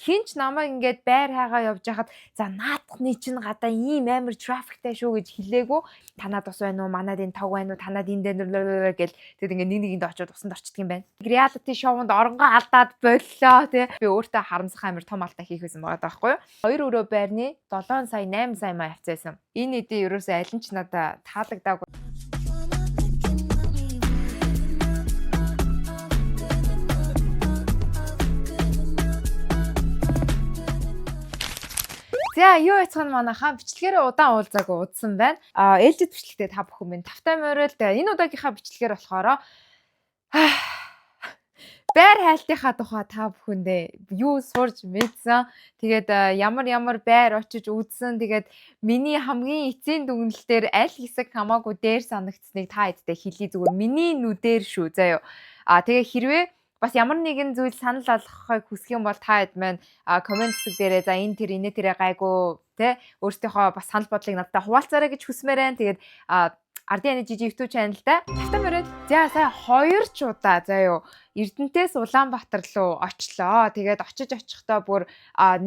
хинч намайг ингээд байр хайгаа явж хахад за наадахны чинь гадаа ийм амар трафиктай шүү гэж хэлээгүү. Танаад ус байна уу? Манад энэ тог байна уу? Танад энэ дээр гэл тэгэд ингээд нэг нэгэнд очиод усанд орчдөг юм байна. Reality show-нд оронгоо алдаад боллоо тий. Би өөртөө харамсах амар том алдаа хийх байсан байгаа байхгүй юу? 2 өрөө байрны 7 сая 8 сая маа авцаасан. Энэ эдээ ерөөсөө аль нь ч надад таалагдаагүй. За юу яцхан манайхаа бичлэгээрээ удаан уулзаагүй удсан байна. Ээлжид бичлэгтээ та бүхэн минь тавтай морилд энэ удаагийнхаа бичлэгээр болохоор байр хайлтынхаа тухай та бүхэндээ юу сурж мэдсэн. Тэгээд ямар байр очиж үзсэн. Тэгээд миний хамгийн эцсийн дүгнэлтээр аль хэсэг хамаагүй дээр санагдсныг та хэдтэй хэлье зүгээр. Миний нүдээр шүү заяа. Тэгээ хэрвээ бас ямар нэгэн зүйл санал болгохыг хүсэх юм бол та хэд маань комент хэсэг дээрээ за энэ тэр инээ тэрэ гайгүй те өөртөөхөө бас санал бодлыг надад хуваалцаарай гэж хүсмээр байна. Тэгээд Ардын жижиг YouTube channel-тай тавтай мөрөд за сая 2 ч удаа заяа Эрдэнэтээс Улаанбаатар руу очлоо. Тэгээд очиж очихдоо бүр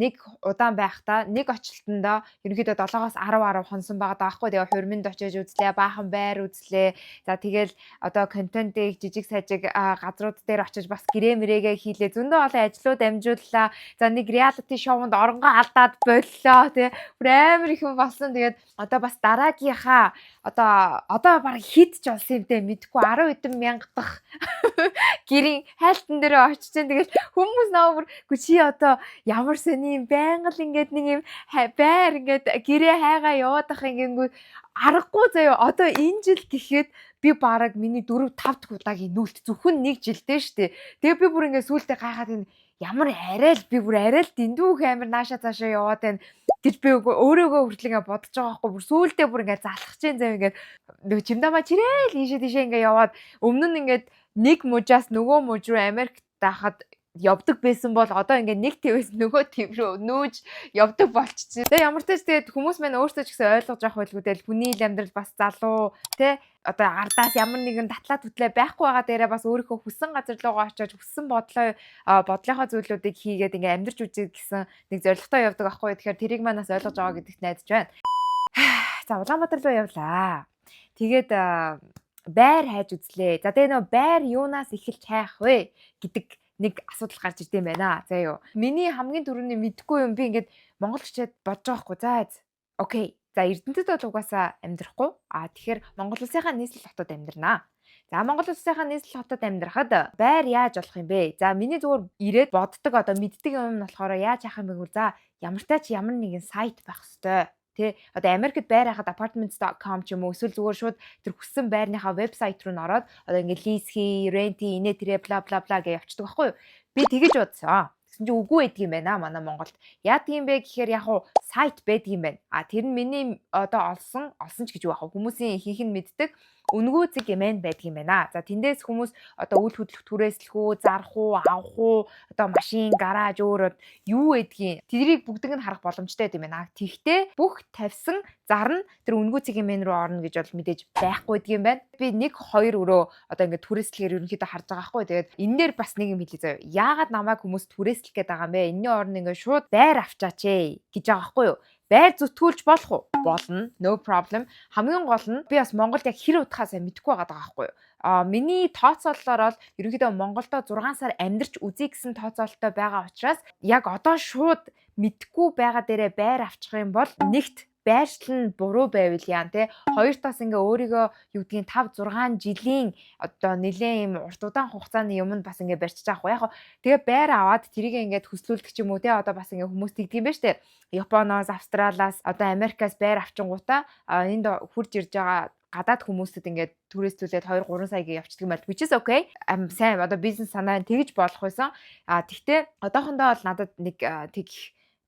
нэг удаан байхдаа нэг очлолтондоо ерөнхийдөө 7-10 хонсон байгаа даахгүй. Тэгээ хурминд очиж үзлээ, баахан байр үзлээ. За тэгэл одоо контентыг жижиг сажиг газрууд дээр очиж бас гэрээ-мэрэгээ хийлээ. Зөндөө олон ажлууд амжууллаа. За нэг reality show-нд оронгоо алдаад боллоо тий. Бүр амар их юм болсон. Тэгээд одоо бас дараагийнхаа одоо баг хит ч болсон юм те мэдгүй 10 хэдэн мянга дахь гэрийн хайлтан дээр очиж जैन тэгэл хүмүүс наа бүр чи одоо ямар сони юм байнга л ингээд нэг юм байр ингээд гэрээ хайгаа яваад ах ингэнгүү аргагүй заяа одоо энэ жил гэхэд би бараг миний 4 5 дахь удаагийн нүүлт зөвхөн нэг жилдээ штэ. Тэгээ би бүр ингээд сүултээ гайхаад энэ ямар арай л дэндүүх амар нааша цаашаа яваад байна гэж би өөрөөгөө хүртэл ингээд бодож байгаа байхгүй бүр сүултээ бүр ингээд залхаж जैन зав ингээд нөгөө чимдамаа чирээл ийшээ тийшээ ингээд яваад өмнө нь ингээд нэг мужаас нөгөө муж руу Америкт дахад явдаг байсан бол одоо ингээд нэг твээс нөгөө төв рүү нүүж явдаг болчихсон. Тэгээ ямар ч тэгээд хүмүүс маань өөрсдөө ч гэсэн ойлгож авах байлгүй дээ. Хүний амьдрал бас залуу тий одоо ардаас ямар нэгэн татлаа түтлээ байхгүй байгаа дээрээ бас өөрийнхөө хүссэн газар руугаа очиж хүссэн бодлынхоо зүйлүүдийг хийгээд ингээд амьдрч үзье гэсэн нэг зорилготой явдаг байхгүй. Тэгэхээр тэрийг манаас ойлгож байгаа гэдэгт найдаж байна. За Улаанбаатар руу явлаа. Тэгээд байр хайж үзлээ. За тэгээ нөө байр юунаас эхэлж хайх вэ гэдэг нэг асуудал гарч ирд юм байна. За юу. Миний хамгийн түрүүний мэдгүй юм би ингээд монгол хичээд бодож байгаа хгүй. За окей. За Эрдэнэтэд бол угаасаа амьдрахгүй. Тэгэхээр Монгол улсынхаа нийслэл хотод амьдрнаа. За Монгол улсынхаа нийслэл хотод амьдрахад байр яаж болох юм бэ? За миний зүгээр ирээд боддог одоо мэддэг юм нь болохоор яаж яах юм бэ гэвэл за ямар нэгэн сайт байх хэвээр. Тэ одоо Америкт байр хахад apartments.com ч юм уу эсвэл зүгээр шууд тэр хүссэн байрныхаа вебсайт руу н ороод одоо ингээд лиз хий, рент хий, инээ тэрэ бла бла бла гэж явчихдаг байхгүй юу? Би тэгэж бодсон. Тэгсэн чинь үгүй байдаг юм байна манай Монголд. Яадаг юм бэ гэхээр яг уу сайт байдаг юм байна. Тэр нь миний одоо олсон ч гэж байх. Хүмүүсийн ихэнх нь мэддэг үнгүү зэг эмэн байдаг юм байна. За тэндээс хүмүүс одоо үйл хөдлөх түрээслэх үү, зарах уу, авах уу, одоо машин, гараж өөр юу гэдгийг тэрийг бүгдийг нь харах боломжтой юм байна. Тэгтээ бүх тавьсан зар нь тэр үнгүү зэг эмэн рүү орно гэж бол мэдээж байхгүй юм байна. Би 1-2 өрөө одоо ингээд түрээслэхээр ерөнхийдөө харж байгаа байхгүй. Тэгээд энэ дээр бас нэг юм хэлье заяа. Яагаад намайг хүмүүс түрээслэх гээд байгаа юм бэ? Энэний орно ингээд шууд байр авчаач ээ гэж байгаа байхгүй юу? Байр зүтгүүлж болох уу? Болно. No problem. Хамгийн гол нь би бас Монголд яг хэр удахаа сайн мэдэхгүй байгаа байхгүй юу? Миний тооцоололоор бол ерөнхийдөө Монголдо 6 сар амьдарч үзье гэсэн тооцоололтой байгаа учраас яг одоо шууд мэдэхгүй байгаа дээрээ байр авчих юм бол нэгт байршил нь буруу байвал яа те хоёртоос ингээ өөрийгөө юу гэдгийг 5 6 жилийн одоо нэлээд юм урт удаан хугацааны юмд бас ингээ барьчих таахгүй яг тэгээ байр аваад тэрийг ингээд хөслүүлдэг ч юм уу те одоо бас ингээ хүмүүс тэгдэг юм байна штэ Японоос Австралиас одоо Америкаас байр авчингуудаа энд хурж ирж байгаа гадаад хүмүүсэд ингээд түрээслүүлээд 2-3 саяг явчихдаг юм байна. Which is okay. Сайн одоо бизнес санаа тэгж болох байсан. Тэгтээ одоохондоо бол надад нэг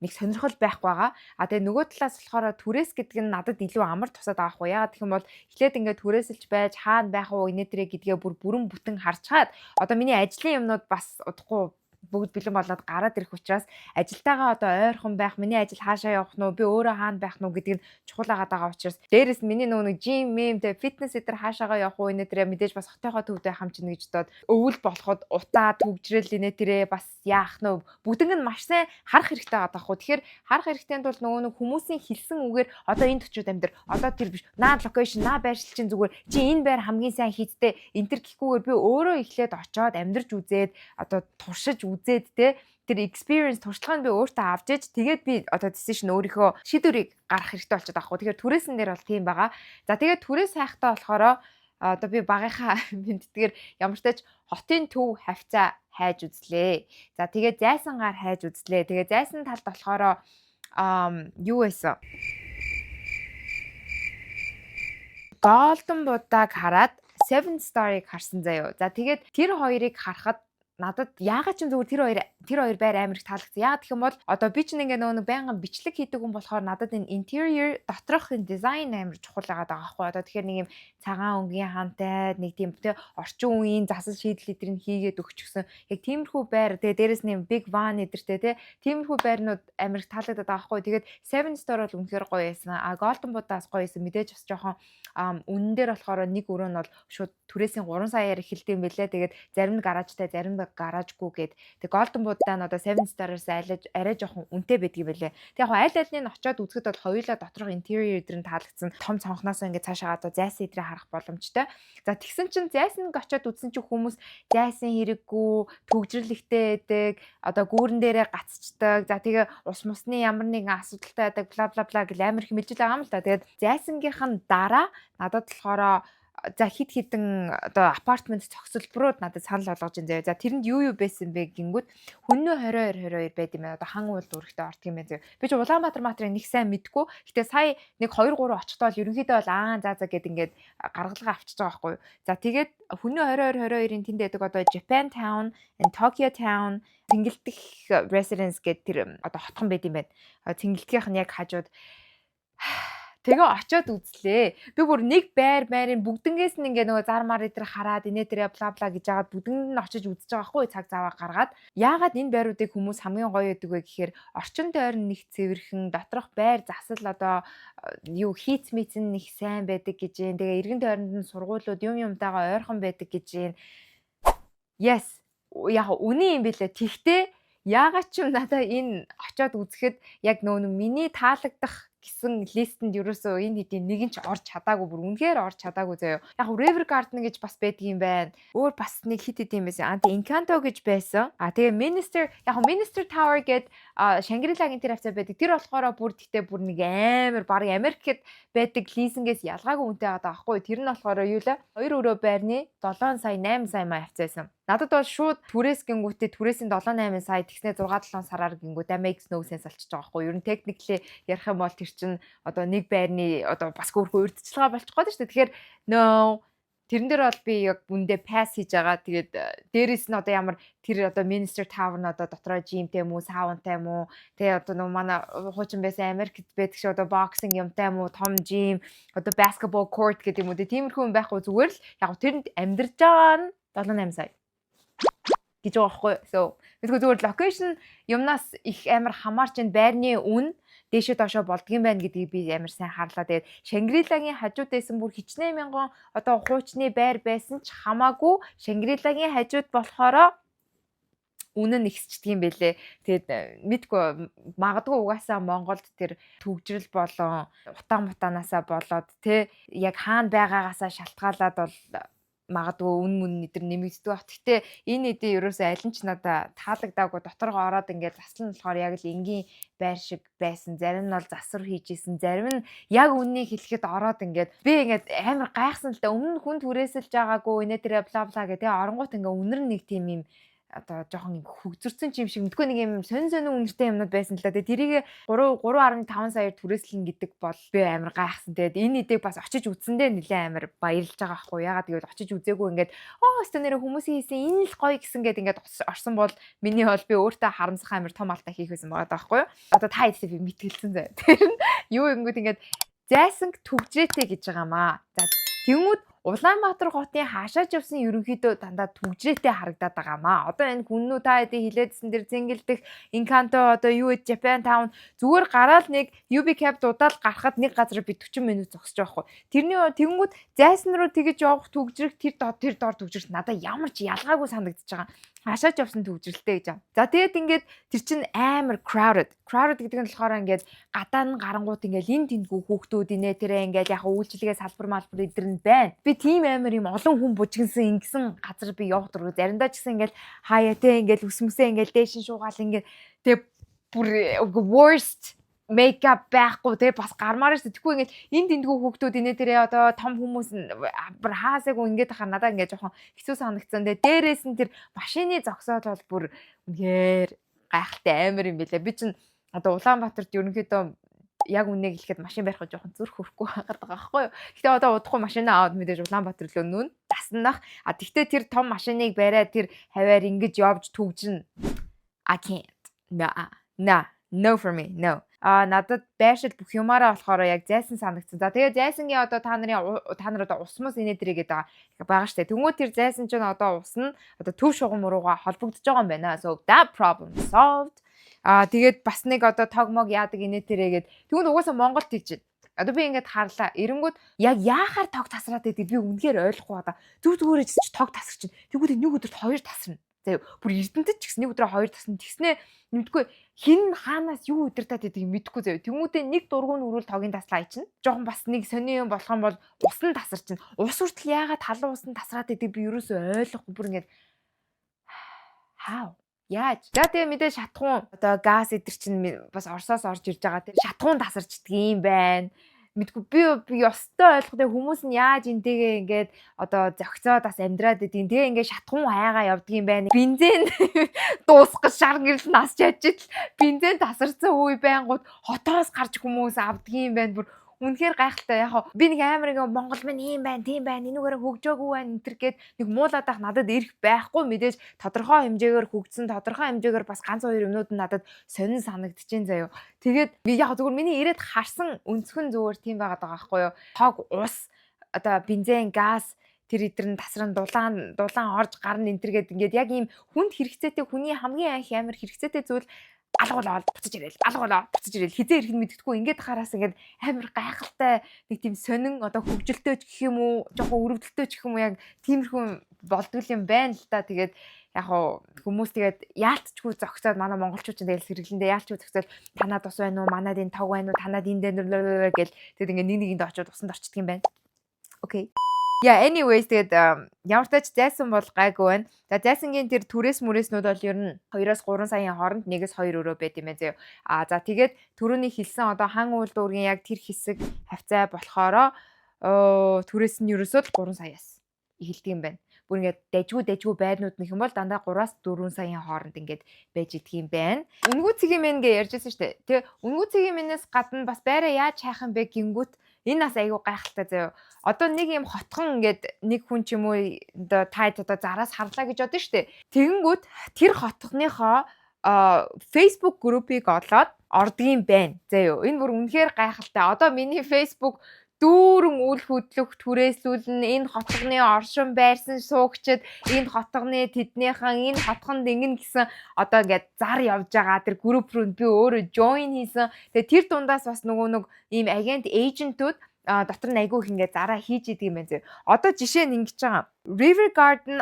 сонирхол байхгүй байгаа. Тэгээ нөгөө талаас болохоор түрээс гэдэг нь надад илүү амар тусаад байгаа хгүй. Яагаад гэх юм бол эхлээд ингээд түрээсэлж байж хаана байх уу инээтрээ гэдгээ бүр бүрэн бүтэн харчаад одоо миний ажлын юмнууд бас удахгүй бүгд бэлэн болоод гараад ирэх учраас ажилтаагаа одоо ойрхон байх, миний ажил хаашаа явах нь уу, би өөрөө хаана байх нь уу гэдгийг нь чухал агаад байгаа учраас дээрэс миний нөгөө жим, тэ фитнес эдэр хаашаагаа явах уу инээ тэрэ мэдээж бас хотынхоо төвдөө хамч нь гэж бодоод өвөл болоход утаа төгжрэл инээ тэрэ бас яах нь бүгднийг нь маш сайн харах хэрэгтэй байгаа байхгүй. Тэгэхээр харах хэрэгтэйнд бол нөгөө нэг хүмүүсийн хэлсэн үгээр одоо энд очиод амьдр. Одоо тэр биш. Наа локейшн, наа байршил чинь зүгээр чи энэ байр хамгийн сайн хийдтэй энтер гэхгүйгээр би өөрөө эхлээд очиод амьдарч үзээд одоо туршиж үзээд те тэр experience туршлагыг би өөртөө авч иж тэгээд би одоо decision өөрийнхөө шийдвэрийг гаргах хэрэгтэй болчиход байгаа хгүй. Тэгэхээр түрээсэн дээр бол тийм байгаа. За тэгээд түрээ сайхтаа болохоор одоо би багынхаа мэддгээр ямар ч тач хотын төв хавцаа хайж үзлээ. За тэгээд зайсангаар хайж үзлээ. Тэгээд зайсан талд болохоор юу байсан? Golden Buddha-г хараад Seven Star-ыг харсан заяо. За тэгээд тэр хоёрыг харахад надад яагаад ч зүгээр тэр хоёр байр амар их таалагдсан. Яагаад гэх юм бол одоо би ч ингээ нөгөө байнгын бичлэг хийдэг хүн болохоор надад энэ interior доторх дизайн амар чухал байгаа байхгүй. Одоо тэгэхээр нэг юм цагаан өнгийн хаантай нэг тийм тэ орчин үеийн засал шийдэл эдрийг хийгээд өгч гсэн. Яг тиймэрхүү байр тэгээ дээрэс нь big van эдэртэй тэ тиймэрхүү байрнууд амар их таалагдаад байгаа байхгүй. Тэгээд Seven Star бол үнэхээр гоё байсан. Golden Buddha-аас гоё байсан. Мэдээж бас жоохон үнэн дээр болохоор нэг өрөө нь бол шууд түрээсийн 3 саяар эхэлдэг юм байлээ. Тэгээд зарим нь гаражтай, зарим нь гаражгүй гээд. Тэг Golden Buddha нь одоо Seven Star-аас арай жоохон үнэтэй байдгийг байлээ. Тэг яг аль алийг нь очиод үзэхэд бол хоёулаа доторх интерьер эдэр нь таалагдсан. Том цонхноос ингээд цаашаа одоо зайсан эдрээ харах боломжтой. За тэгсэн чинь зайсанг очиод үзсэн чинь хүмүүс зайсан хэрэггүй, төгжрөл ихтэй байдаг, одоо гүүрэн дээрээ гацчдаг. За тэгээ ус мусны ямар нэгэн асуудалтай байдаг бла бла бла гэл амар их мэдчихэл байгаа юм л та. Тэгээд зайсангийнх нь дараа надад болохоор за хит хитэн одоо апартмент зохицолборууд надад санал болгож ин заяа. За тэрэнд юу байсан бэ гингүүд Хүннү 22 байд юм байна. Одоо хан уул дүүрэгтэй ордог юм байна. Би ч Улаанбаатар матрыг нэг сайн мэдгүй. Гэтэ сая нэг 2 3 очихдоо л ерөнхийдөө бол за гэд ингээд гаргалгаа авчиж байгаа байхгүй юу. За тэгээд Хүннү 22-ийн тэнд байдаг одоо Japan Town and Tokyo Town тэнгэлтэх residence гэдэг тэр одоо хотхон байд юм байна. Тэнгэлтгийнх нь яг хажууд тэгээ очиод үзлээ. Би бүр нэг байрын бүгднгээс нь ингээ нөгөө зар мар эдэр хараад инээ тэрэ бла бла гэж яагаад бүгдэнд нь очиж үзэж байгаа хгүй цаг заваа гаргаад. Яагаад энэ байруудыг хүмүүс хамгийн гоё гэдэг вэ гэхээр орчин тойрон нэг цэвэрхэн доторх байр засал одоо юу хийц мицэн нэг сайн байдаг гэж юм. Тэгээ эргэн тойронд нь сургуулиуд юмтайгаа ойрхон байдаг гэж юм. Yes. Яг үний юм бэлээ. Тэгтээ яагаад ч юм надаа энэ очиод үзэхэд яг нөгөө миний таалагдах гэсэн листэнд ерөөсөө энэ хэдийн нэг нь ч орж чадаагүй бүр үнэхээр орж чадаагүй заяа. Яг River Garden гэж бас байдаг юм байна. Өөр бас нэг хит хэдийн байсан. Encanto гэж байсан. Тэгээ Minister Tower гээд Shangri-La-гийн тэр хавцаа байдаг. Тэр болохоор бүр тэгтээ бүр нэг амар баг Америкт байдаг лизингээс ялгаагүй үнэтэй байгаа байхгүй. Тэр нь болохоор юу лээ? 2 өрөө байрны 7 сая 8 сая маа хавцаасан. Надад бол шууд түрээс гингүүтээ түрээсийн 7-8 сая тэгснэ 6-7 сараар гингүү makes no sense болчихж байгаа байхгүй юу. Ер нь technically ярих юм бол тэр чинь одоо нэг байрны одоо бас хөөрхөн урьдчилгаа болчих гээд шүү дээ. Тэгэхээр no тэрэн дээр бол би яг үндэ пасс хийж байгаа. Тэгээд дээрэс нь одоо ямар тэр одоо Minister Tower нь одоо дотроо жимтэй юм уу, саунтай юм уу. Тэгээ одоо нөгөө манай хуучин байсан Америкт байдаг шиг одоо боксинг юмтай юм уу, том жим, одоо basketball court гэдэг юм уу. Тиймэрхүү юм байхгүй зүгээр л яг тэрэнд амьдарч байгаа нь 7-8 сая гэж байгаа байхгүй. So мэдгүй зүгээр локейшн юмнаас их амар хамаарч энэ байрны үн дээшээ доошоо болдгийм байна гэдгийг би амар сайн харлаа. Тэгээд Shangri-La-гийн хажууд байсан бүр хичнээн мянган одоо хуучны байр байсан ч хамаагүй Shangri-La-гийн хажууд болохоро үнэн ихсчдэг юм бэлээ. Тэгээд мэдгүй магадгүй угаасаа Монголд тэр төгжрөл болон утаанасаа болоод те яг хаана байгаагаасаа шалтгаалаад бол магадгүй үн эдэр нэмэгддэг бах. Гэхдээ энэ эдээ ерөөсөө аль нь ч надаа таалагдаагүй доторгоо ороод ингээд заслан болохоор яг л энгийн байр шиг байсан. Зарим нь бол засвар хийжсэн. Зарим нь яг үннийг хэлэхэд ороод ингээд би ингээд амар гайхсан л да. Өмнө нь хүн түрээсэлж байгаагүй инээ тэрэ бла бла гэдэг. Оронгууд ингээд үнэр нэг тийм юм одоо жоохон хөгзөрсөн юм шиг мэдгүй нэг юм сонин үнэртэй юмнууд байсан л да. Тэгээ тэрийг 3.5 саяар түрээслэн гэдэг бол би амар гайхсан. Тэгээд энэ эдэг бас очиж үзсэндээ нэлээ амар баярлж байгаа байхгүй. Ягаад гэвэл очиж үзээгүй ингээд өстө нэрэ хүмүүсийн хийсэн энэ л гоё гэсэн гээд ингээд орсон бол миний бол би өөртөө харамсах амар том алдаа хийх байсан байгаа байхгүй. Одоо та хэдтэй би мэтгэлсэн заяа. Тэр нь юу ингэнгүүт ингээд зайсанг төгжрээтэй гэж байгаамаа. За тэгмүүд Улаанбаатар хотын хаашаач явсан ерөнхийдөө дандаа түгжрээтэй харагдаад байгаамаа. Одоо энэ хүннүү та хэдий хилээдсэн дэр зингэлдэх Encanto одоо юу вэ Japan Town зүгээр гараал нэг UB cab дуудаал гарахад нэг газар би 40 минут зогсож байгаа хгүй. Тэрний тэгэнгүүт зайсан руу тэгэж явах түгжрэх тэр дор түгжрэх надаа ямар ч ялгаагүй санагдчихж байгаа. Хашаач явсан төвжрэлтэй гэж байна. За тэгээд ингээд тэр чин амар crowded. Crowded гэдэг нь болохоор ингээд гадаа нь гарангууд ингээд энэ тэндгүү хүүхдүүд инээ тэрэ ингээд яг үйлчлэгээ салбар малбар эдэр нь байна. Би тийм амар юм олон хүн бужигнсан ингэсэн газар би явах дургүй. Заримдаа ч гэсэн ингээд хаяа те ингээд өсмөсөө ингээд дээшин шуугаал ингээд тэг бүр worst makeup байхгүй те бас гармаар шүү. Тэгэхгүй ингээд энэ тэндгүү хүүхдүүд инээ тэрэ одоо том хүмүүс бүр хаасаагүй ингээд хахаар надаа ингээд жоохон хэцүү санагдсан. Тэгээ дээрээс нь тэр машины зогсоод бол бүр үнээр гайхалтай амар юм билээ. Би чинь одоо Улаанбаатарт ерөнхийдөө яг үннийг хэлэхэд машин барих жоохон зүрх хөрөхгүй байгаад байгаа байхгүй юу. Гэтэ одоо удахгүй машинаа аваад мэдээж Улаанбаатар руу нүүн таснах. Тэгтээ тэр том машиныг бариад тэр хаваар ингэж явж түгжин. I can't. No for me. No. Надад байршил бүх юмараа болохоор яг зайсан санагдсан. За тэгээ зайсангийн одоо та нар одоо усмас инээ дэрээ гэдэг байгаа штэ. Тэнгүү тэр зайсан чинь одоо ус нь одоо төв шугам руугаа холбогдож байгаа юм байна. So that problem solved. Тэгээд бас нэг одоо тогмог яадаг инээ тэрээгээд тэгвэл угаасаа Монголд тэгж байна. Одоо би ингээд харлаа. Эрэнгүүд яг яахаар тог тасраад байдаг би үнэхээр ойлгохгүй байгаа. Зүгээр ч тог тасарч чинь. Тэгвэл нэг өдөрт 2 тасарна. За бүр эрдэнэт ч гэсэн нэг өдрөө 2 тасна. Тэгснээ мэдгүй хин хаанаас юу удирдаад байдгийг мэдэхгүй заяа. Тэмүүтээ нэг дургуун өрөөл тогийн таслаа чинь. Жохон бас нэг сони юм болох юм бол ус нь тасар чинь. Ус хүртэл яагаад халуун ус нь тасраад байдгийг би ерөөсөө ойлгохгүй бүр ингээд how яаж. За тэгээ мэдээ шатхуун одоо газ эдэр чинь бас Оросоос орж ирж байгаа. Тэр шатхуун тасарчдаг юм байна. Мэдгүй би ёстой ойлгох. Тэгээ хүмүүс нь яаж энтэйгээ ингээд одоо зөгцөөд бас амьдраад байдгийг. Тэгээ ингээд шатхуун хайгаа явдаг юм байна. Бензин дуусгаж шар гэрэл нас чажиж бензин тасарсан үе байнгут хотоос гарч хүмүүс авдаг юм байна. Бүр үнэхээр гайхалтай. Яг би нэг амар ингээ Монгол минь ийм байна, тийм байна, энүүгээр хөгжөөгүй байна энэ төр гээд нэг муулаад ах надад ирэх байхгүй мэдээж тодорхой хэмжээгээр хөгжсөн, тодорхой хэмжээгээр бас ганц хоёр юмнууд нь надад сонин санагдчихээн заяо. Тэгээд би яг зүгээр миний ирээд харсан өнцгөн зүгээр тийм байгаад байгаа байхгүй юу. Тог ус одоо бензин, газ тэр эдэр нь тасран дулаан орж гарна энэ төр гээд ингээд яг ийм хүнд хэрэгцээтэй хүний хамгийн анх амар хэрэгцээтэй зүйл алгуулаад буцаж ирээл хизээ ирэх нь мэддэггүй ингээд хараас ингээд амар гайхалтай нэг тийм сонин одоо хөвгөлтэй ч гэх юм уу жоохон өрөвдөлтөө ч гэх юм уу яг тиймэрхүү болдгол юм байна л та. Тэгээд яг хүмүүс тэгээд яалтчгүй зогсоод манай монголчууд ч тэгэл сэргэлэндээ яалтчгүй зогсоод танад ус байна уу манад энэ тог байна уу танад энэ дээр гэл тэгээд ингээд нэгэнд очиод усанд орчдөг юм байна. Окей. Yeah, anyways тэгээд ямар ч тач зайсан бол гайгүй байна. За зайсангийн тэр түрээс мүрээснүүд бол ер нь 2-3 саяын хооронд 1-2 өрөө байт юм байна зөө. За тэгээд түрүүний хэлсэн одоо хан уул дүүргийн яг тэр хэсэг хавцаа болохоро түрээс нь ерөөсөө 3 саяас эхэлдэг юм байна. Бүр ингээд дажгүй байрнууд нөх юм бол дандаа 3-4 саяын хооронд ингээд байж идэх юм байна. Үнгүү цэгийн мэн гэж ярьжсэн шүү дээ. Тэгээ үнгүү цэгийн мэнээс гадна бас байраа яаж хайх юм бэ гингүүт энэ бас айгүй гайхалтай заяа. Одоо нэг юм хотхон ингээд нэг хүн ч юм уу одоо тайд одоо зараас харлаа гэж бодсон шүү дээ. Тэгэнгүүт тэр хотхныхоо Facebook группийг олоод ордгийн байна. Заяа. Энэ бүр үнэхээр гайхалтай. Одоо миний Facebook дүүрэн үл хөдлөх түрээслүүлэн энэ хотгоны оршин байрсан суугчид энэ хотгоны тэднийхэн энэ хотгонд ингэн гэсэн одоо ингээд зар явж байгаа тэр групп руу би өөрөө join хийсэн. Тэгээ тэр дундаас бас нэг ийм агент эйжентүүд дотор нь айгүй их ингээд зараа хийж идэг юм байна. Одоо жишээ нь ингэж байгаа. River Garden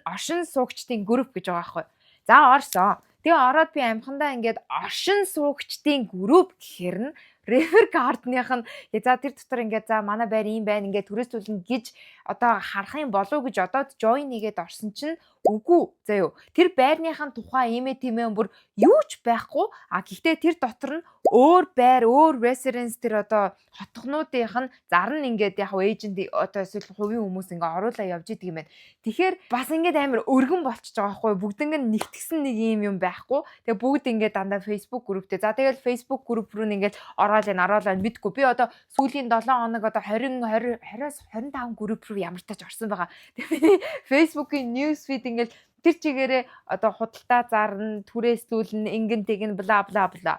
оршин суугчдын групп гэж байгаа байхгүй. За орсон. Тэгээ ороод би амхандаа ингээд оршин суугчдын групп гэхэр нь River Garden-ийнх нь за тэр дотор ингээд за манай байр ийм байна ингээд түрээслүүлнэ гэж одоо харах юм болов гэж одоод join хийгээд орсон чинь үгүй заяо. Тэр байрныхын тухай ийм тиймээ бүр юу ч байхгүй. Гэхдээ тэр дотор нь өөр байр, өөр residence тэр одоо хотгонуудынх нь зар нь ингээд яг эйжент одоо эсвэл хувийн хүмүүс ингээд оруулаа явж идэг юм байна. Тэгэхээр бас ингээд амар өргөн болчихж байгаа байхгүй. Бүгднийг нэгтгсэн нэг ийм юм байхгүй. Тэгээ бүгд ингээд дандаа Facebook групптэй. За тэгэл Facebook групп руу ингээд ороод мэдгүй. Би одоо сүүлийн 7 хоног одоо 20-20-оос 25 групп руу ямар тач орсон байгаа. Тэгээ Facebook-ийн news feed ингээд тэр чигээрээ одоо худалдаа зарна, түрээслүүлнэ, ингэн тэгнэ бла бла бла.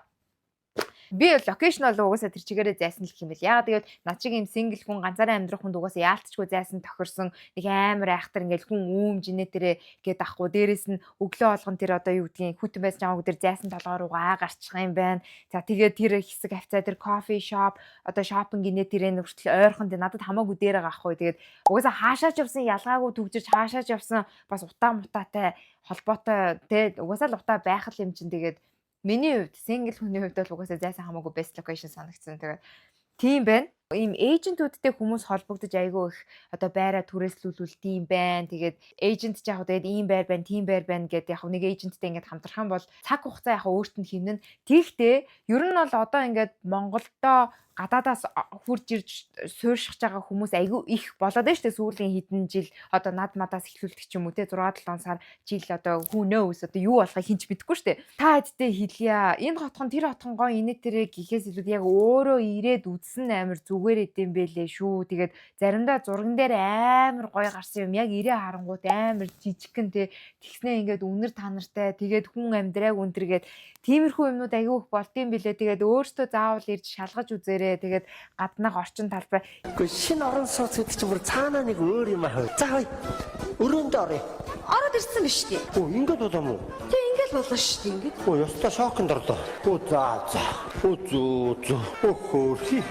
Би локейшн бол угаасаа тэр чигээрээ зайсан л гэх юм бэл. Яагаад тэгээд над шиг юм сингл хүн ганцаараа амьдрах хүнд угаасаа яалтчгүй зайсан тохирсон нэг амар айхтар ингээл хүн жинэ тэрэ гээд ахгүй. Дээрээс нь өглөө болгон тэр одоо юу гэдгийг хүүтэн байсан чамаагүй тэр зайсан толгоор угаа гарчих юм байна. За тэгээд тэр хэсэг хавцаа тэр кофе шоп одоо шопинг гинэ тэрэ нүртэл ойрхон тэр надад хамаагүй дээр гаахгүй. Тэгээд угаасаа хаашаач явсан ялгаагүй төгжиж хаашаач явсан бас утаа мутаатай холбоотой те угаасаа л утаа байх л юм чинь тэгээд миний хувьд single хүний хувьд бол угаасаа зайсан хамаагүй best location санагдсан. Тэгээд тийм байна. Ийм эйжентүүдтэй хүмүүс холбогдож айгүй их одоо байраа түрээслүүлүүлт юм байна. Тэгээд эйжент ч яг тэгээд ийм байр байна, тийм байр байна гэдэг яг нэг эйженттэй ингээд хамтрах юм бол цаг хугацаа яг өөрт нь хэмнэн. Тэгтээ ер нь бол одоо ингээд Монголдоо гадаадаас хурж ирж суурьшиж байгаа хүмүүс айгүй их болоод байна шүү дээ сүүлийн хэдэн жил одоо над мадаас эхлүүлдэг ч юм уу те 6-7 сар жил одоо who knows одоо юу болохыг хинч мэдэхгүй шүү дээ. Та хэдтэй хэлье. Энэ хотхон тэр хотхон гоо инээ тэрэ гэхээс илүү яг өөрөө ирээд үзсэн амар зүгээр идэм бэлээ шүү. Тэгээд заримдаа зурган дээр амар гоё гарсан юм яг ирээ харангуут амар жижигхэн те тэгснээ ингээд үнэр танартай тэгээд хүн амьдрааг өнтэргээд тиймэрхүү юмнууд айгүй их болдсон бэлээ. Тэгээд өөртөө заавал ирж шалгаж үзээрэй. Тэгээд гаднах орчин талбай. Гэхдээ шинэ орон сууц гэдэг чинь бүр цаанаа нэг өөр юм аа. За хөөе. Өрөөнд орё. Ороод ирсэн биз дээ. Оо ингээд болоо мó. Тэг ингээд болоо шүү дээ ингээд. Оо ёстой шоконд орлоо. Оо за. Оо зөө. Оо хөөрхи.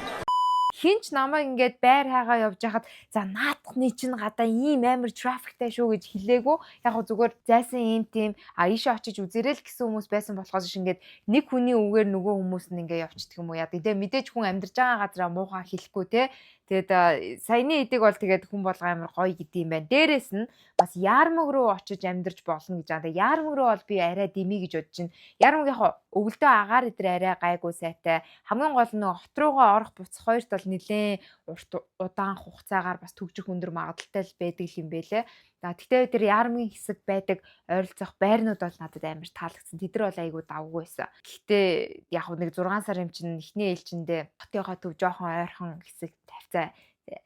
Хинч намайг ингээд байр хайгаа явж хахад за наадахны чинь гадаа ийм амар трафиктай шүү гэж хэлээгүү. Яг го зүгээр зайсан ийм тийм ийшээ очиж үзэрэй л гэсэн хүмүүс байсан болохоос ш ингээд нэг хүний үгээр нөгөө хүмүүс нь ингээд явчихдаг юм уу яа. Тэгээ мэдээж хүн амьдарч байгаа газараа муухай хэлэхгүй те. Тэгээд саяны эдэг бол тэгээд хүн болго амар гоё гэдэг юм байна. Дээрээс нь бас Яармаг руу очиж амьдарч болно гэж байгаа. Яармаг руу бол би арай дэмий гэж бодож байна. Яармаг яг өвөлдөө агаар идэр арай гайгүй сайтай. Хамгийн гол нь хот руугаа орох буцах хоёрт бол нэлээд удаан хугацаагаар бас төгжих өндөр магадaltaй л байдаг юм бэлээ. За тэгтээ тэр Яармгийн хэсэг байдаг ойролцоох байрнууд бол надад амар таалагдсан. Тэд нар бол айгүй давгүй байсан. Гэхдээ яг нэг 6 сар юм чинь эхний ээлжиндээ хотынхоо төв жоохон ойрхон хэсэг тавьцаа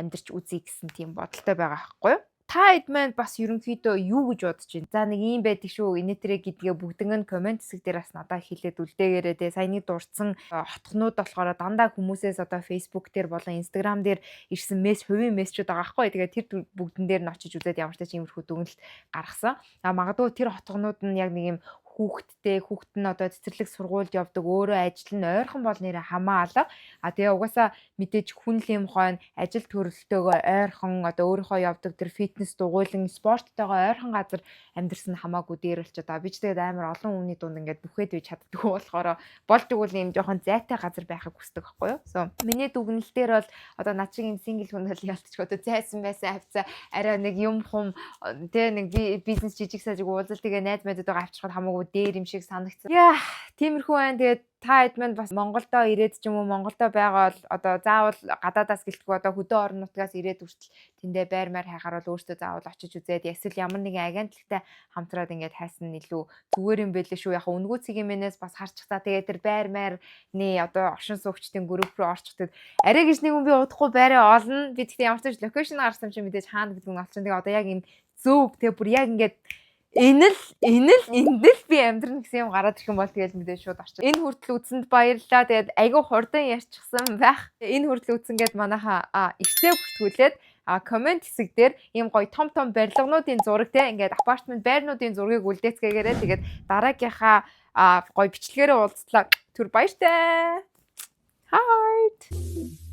амьдарч үзье гэсэн тийм бодолтой байгаа байхгүй юу? Та хэд маань бас ерөнхийдөө юу гэж бодож байна? За нэг ийм байдаг шүү. Инээтрэ гэдгээ бүгдэн нь комент хэсэг дээр бас надад хэлээд үлдээгээрээ те саяны дурдсан хотхнууд болохоор дандаа хүмүүсээс одоо Facebook дээр болон Instagram дээр ирсэн хувийн мессежүүд байгаа байхгүй. Тэгээд тэр бүгдэн дээр нь очиж үзээд ямар ч иймэрхүү дүгнэлт гаргасан. Магадгүй тэр хотхнууд нь яг нэг юм хүүхэд нь одоо цэцэрлэг сургуульд явдаг өөрөө ажил нь ойрхон бол нэрэ хамаалга. Тэгээ угаасаа мэдээж хүн л юм хойно ажил төрөлтөөгөө ойрхон одоо өөрийнхөө явдаг тэр фитнес дугуйлан спорттойгоо ойрхон газар амьдрсан хамаагүй дээр болч одоо би ч тэгээд амар олон хүний дунд ингээд бүхээд бий чаддгүй болохоор болдог үл юм жоохон зайтай газар байхыг хүсдэг байхгүй юу. So миний дүгнэлтээр бол одоо над шиг юм сингл хүн бол ялтчих одоо зайсан байсан хавцаа арай нэг юм хум тэ нэг бизнес жижиг сажиг уулзалт тэгээ найз мэдээдээ авчихад хамаагүй дээр юм шиг санагдсан. Яа, тиймэрхүү байна. Тэгээд та хэд манд бас Монголдоо ирээд ч юм уу Монголдоо байгаа бол одоо заавал гадаадаас гэлтгүй одоо хөдөө орон нутгаас ирээд үртэл тэндээ байр маяг хайхаар бол өөртөө заавал очиж үзээд эсвэл ямар нэгэн агентлагтай хамтраад ингээд хайсан нь илүү зүгээр юм байлээ шүү. Яг үнгүү цэгийн мэнээс бас харчихтаа тэгээд тэр байр маярны одоо оршин суугчдын групп руу орчихдаг. Арай гэж нэг хүн би удахгүй байраа олно. Би тэгтээ ямар ч локейшн гарсан юм чи мэдээж хаана гэдэг нь олчихно. Тэгээд одоо яг юм зөв тэгээ бүр яг ингээд энд л би амьдрын гэсэн юм гараад ирэх юм бол тэгэл мэдээ шууд орчих. Энэ хүртэл үзсэнд баярлалаа. Тэгээд айгүй хурдан ярьчихсан байх. Энэ хүртэл үзсэн гээд манайха ихтэй бүртгүүлээд комент хэсэг дээр ийм гоё том барилгынуудын зураг те ингээд апартмент байрнуудын зургийг үлдээцгээгээрээ тэгээд дараагийнхаа гоё бичлэгээрээ уулзлаа. Түр баяртай. Heart.